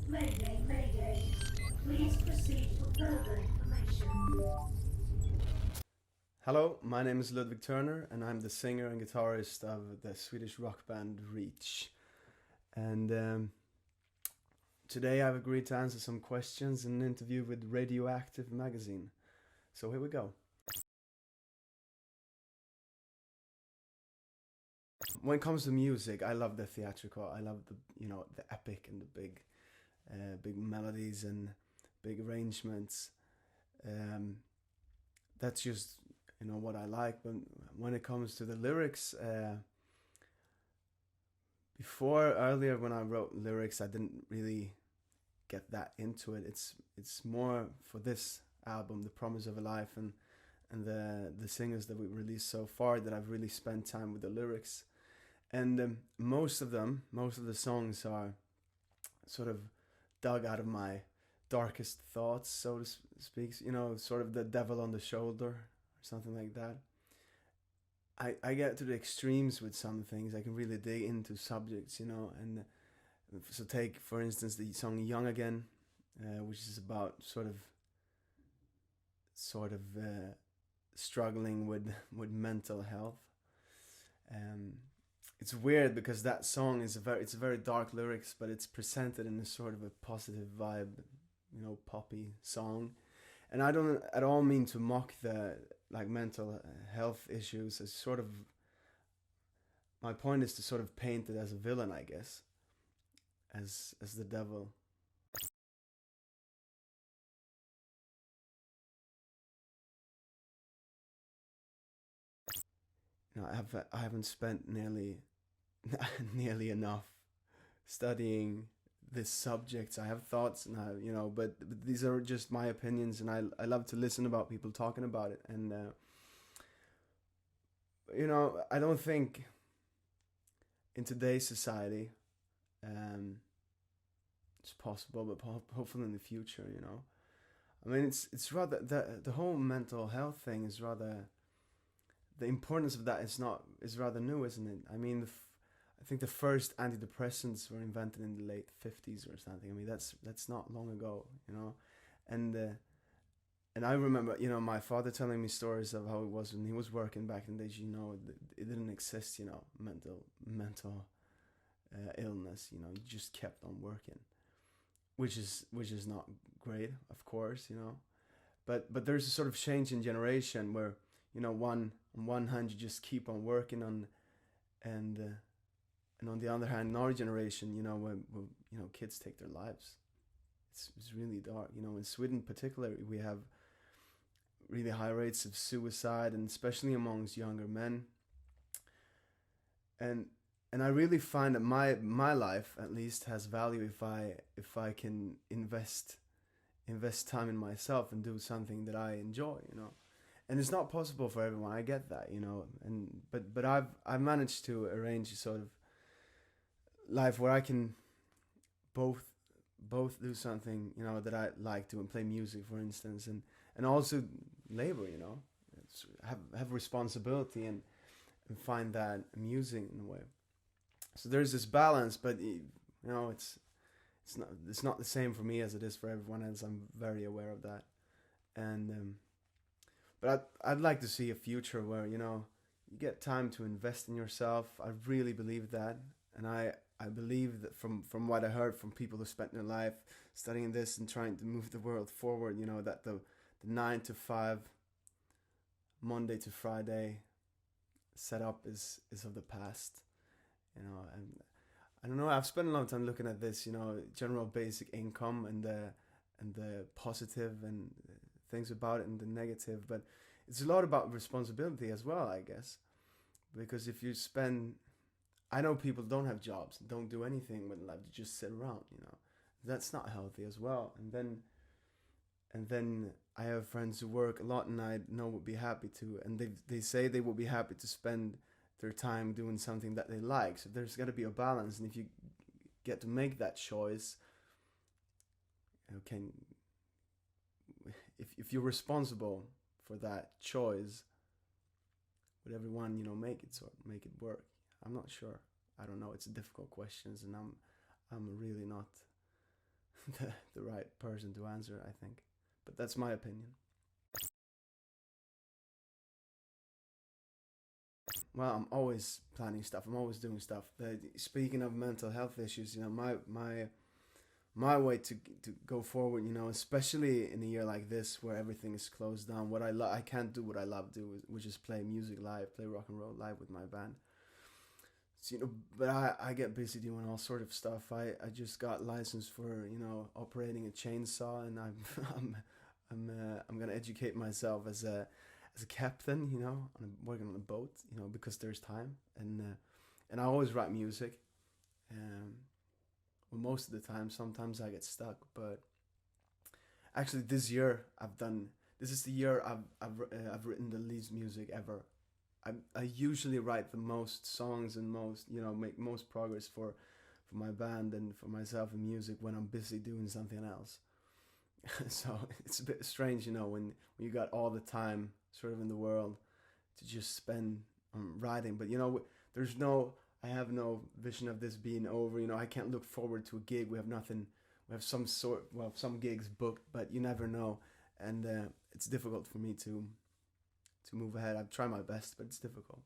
Mayday, mayday. Please proceed for further information. Hello, my name is Ludvig Turner, and I'm the singer and guitarist of the Swedish rock band Reach. And today I've agreed to answer some questions in an interview with Radioactive magazine. So here we go. When it comes to music, I love the theatrical. I love the epic and the big melodies and big arrangements. That's just what I like. But when it comes to the lyrics, earlier when I wrote lyrics, I didn't really get that into it. It's more for this album, The Promise of a Life, and the singers that we released so far, that I've really spent time with the lyrics. And most of the songs are sort of dug out of my darkest thoughts, so to speak. Sort of the devil on the shoulder or something like that. I get to the extremes with some things. I can really dig into subjects, and so take, for instance, the song Young Again, which is about sort of struggling with mental health. It's weird because that song is it's a very dark lyrics, but it's presented in a sort of a positive vibe, poppy song. And I don't at all mean to mock the mental health issues. It's sort of, my point is to sort of paint it as a villain, I guess, as the devil. I haven't spent nearly enough studying this subject. I have thoughts, and but these are just my opinions, and I love to listen about people talking about it. And I don't think in today's society it's possible, but hopefully in the future, I mean, it's rather the whole mental health thing is rather, the importance of that is rather new, isn't it? I mean, I think the first antidepressants were invented in the late 50s or something. I mean, that's not long ago, and I remember, my father telling me stories of how it was when he was working back in the days. It didn't exist, mental illness. You just kept on working, which is not great, of course, but there's a sort of change in generation where, on one hand you just keep on working on, and on the other hand, in our generation, when kids take their lives, it's really dark. In Sweden particularly, we have really high rates of suicide, and especially amongst younger men. And I really find that my life, at least, has value if I can invest time in myself and do something that I enjoy, And it's not possible for everyone. I get that, but I've managed to arrange a sort of life where I can both do something, that I like to, and play music, for instance, and also labor, have responsibility, and find that amusing in a way. So there's this balance, but it's not the same for me as it is for everyone else. I'm very aware of that. And but I'd like to see a future where, you get time to invest in yourself. I really believe that, and I believe that from what I heard from people who spent their life studying this and trying to move the world forward, that the 9 to 5, Monday to Friday setup is of the past, and I don't know. I've spent a long time looking at this, general basic income, and the positive and things about it, and the negative, but it's a lot about responsibility as well, I guess, because if you spend, I know people don't have jobs, don't do anything with life, just sit around, that's not healthy as well. And then I have friends who work a lot, and I know would be happy to, and they say they will be happy to spend their time doing something that they like. So there's got to be a balance, and if you get to make that choice, if you're responsible for that choice, would everyone make it work? I'm not sure. I don't know. It's a difficult question, and I'm really not the right person to answer, I think. But that's my opinion. Well, I'm always planning stuff. I'm always doing stuff. Speaking of mental health issues, my way to go forward, especially in a year like this where everything is closed down. I can't do what I love do, which is play music live, play rock and roll live with my band. So, but I get busy doing all sort of stuff. I just got licensed for operating a chainsaw, and I'm I'm gonna educate myself as a captain, working on a boat, because there's time, and I always write music. Um, well, most of the time, sometimes I get stuck, but actually, this year This is the year I've written the least music ever. I usually write the most songs and make most progress for my band and for myself in music when I'm busy doing something else. So it's a bit strange, when you got all the time sort of in the world to just spend on writing. But I have no vision of this being over. I can't look forward to a gig. We have nothing. We have some gigs booked, but you never know, and it's difficult for me to move ahead. I've tried my best, but it's difficult.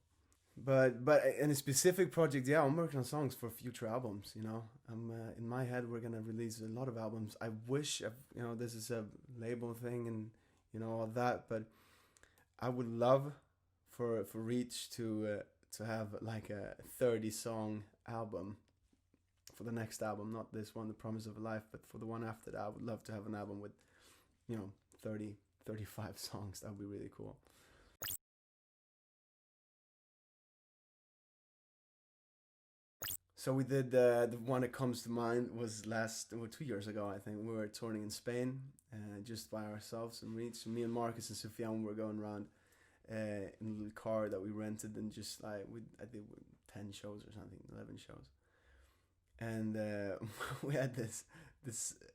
But in a specific project, yeah, I'm working on songs for future albums. I'm in my head we're gonna release a lot of albums. I wish this is a label thing and all that, but I would love for Reach to have like a 30-song album for the next album, not this one, The Promise of a Life, but for the one after that. I would love to have an album with 30, 35 songs. That would be really cool. So we did the one that comes to mind was 2 years ago, I think. We were touring in Spain, just by ourselves and Reach. Me and Marcus and Sufjan were going around in a little car that we rented, and just like I did 10 shows or something, 11 shows, and we had this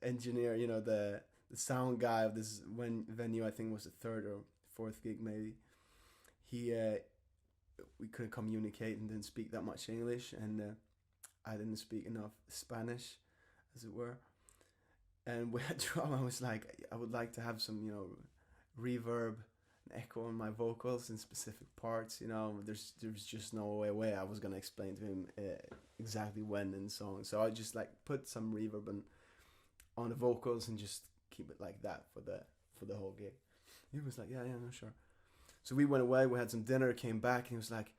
engineer, the sound guy of this venue. I think it was the third or fourth gig maybe. He we couldn't communicate and didn't speak that much English, and I didn't speak enough Spanish, as it were. And we had drama. I was like, I would like to have some, reverb and echo on my vocals in specific parts. There's just no way I was gonna explain to him exactly when in songs. So I just like put some reverb on the vocals and just keep it like that for the whole gig. He was like, yeah, no, sure. So we went away. We had some dinner. Came back, and he was like,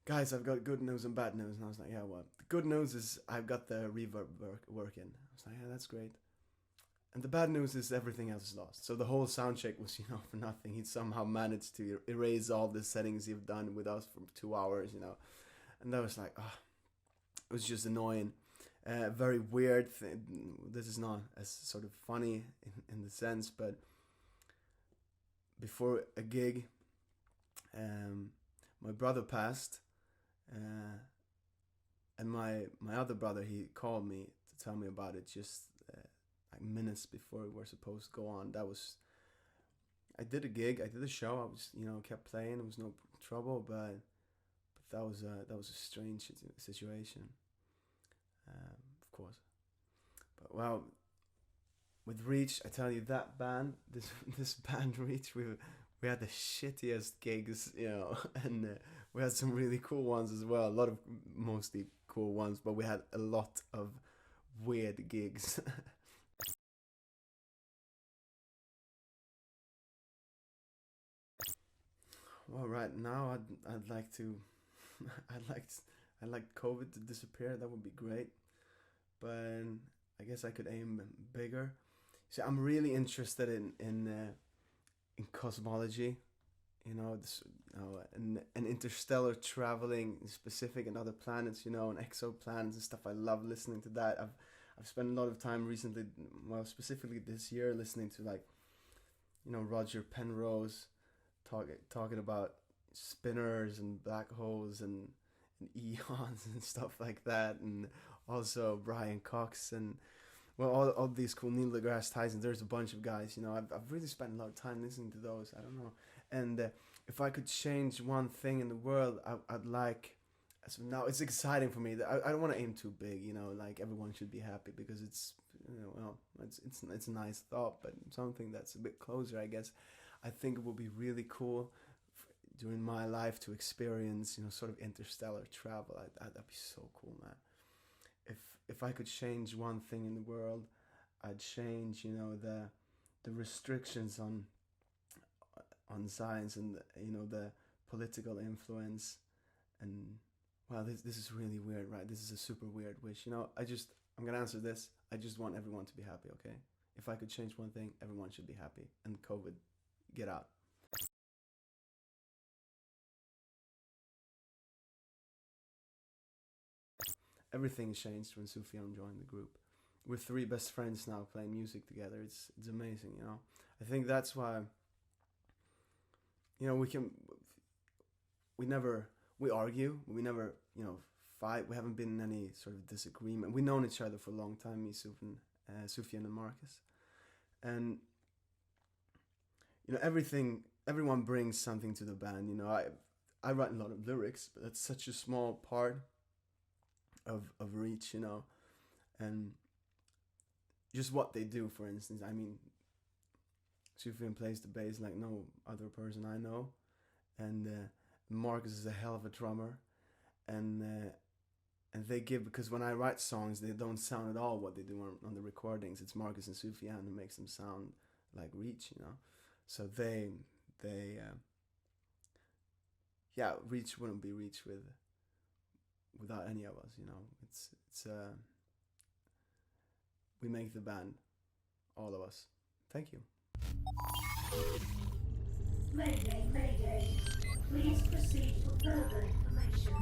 guys, I've got good news and bad news. And I was like, yeah, what? The good news is I've got the reverb working. I was like, yeah, that's great. And the bad news is everything else is lost. So the whole sound check was, for nothing. He somehow managed to erase all the settings you've done with us for 2 hours, And that was like, it was just annoying. Very weird thing. This is not as sort of funny in the sense, but before a gig, my brother passed. And my other brother, he called me to tell me about it just like minutes before we were supposed to go on. I did a gig, I did a show. I was, kept playing. There was no trouble, but that was a strange situation, of course. But well, with Reach, I tell you, that band, this band Reach, we had the shittiest gigs, and we had some really cool ones as well. A lot of mostly cool ones, but we had a lot of weird gigs. Well, right now I'd like to, I'd like COVID to disappear. That would be great, but I guess I could aim bigger. So I'm really interested in cosmology, and interstellar traveling, specific, and other planets, and exoplanets and stuff. I love listening to that. I've spent a lot of time recently, well, specifically this year, listening to Roger Penrose talking about spinners and black holes and eons and stuff like that, and also Brian Cox and all these cool Neil deGrasse Tyson. There's a bunch of guys, I've really spent a lot of time listening to those. I don't know. And if I could change one thing in the world, I'd like so now it's exciting for me. That I don't want to aim too big, you know, like everyone should be happy, because it's, you know, well, it's a nice thought, but something that's a bit closer, I guess. I think it would be really cool during my life to experience, you know, sort of interstellar travel. That'd be so cool, man. If I could change one thing in the world, I'd change, you know, the restrictions on science, and, you know, the political influence. And wow, this is really weird, right? This is a super weird wish. You know, I'm gonna answer this. I just want everyone to be happy, okay? If I could change one thing, everyone should be happy. And COVID, get out. Everything changed when Sufjan joined the group. We're three best friends now playing music together. It's amazing, you know. I think that's why, you know, we argue, we never, you know, fight. We haven't been in any sort of disagreement. We've known each other for a long time, me, Sufjan and Marcus. And, you know, everyone brings something to the band. You know, I write a lot of lyrics, but that's such a small part of Reach, you know. And just what they do, for instance, I mean, Sufjan plays the bass like no other person I know, and Marcus is a hell of a drummer, and they give, because when I write songs, they don't sound at all what they do on the recordings. It's Marcus and Sufjan who makes them sound like Reach, you know. So yeah, Reach wouldn't be Reach without any of us, you know. It's we make the band, all of us. Thank you. Mayday, mayday. Please proceed for further information.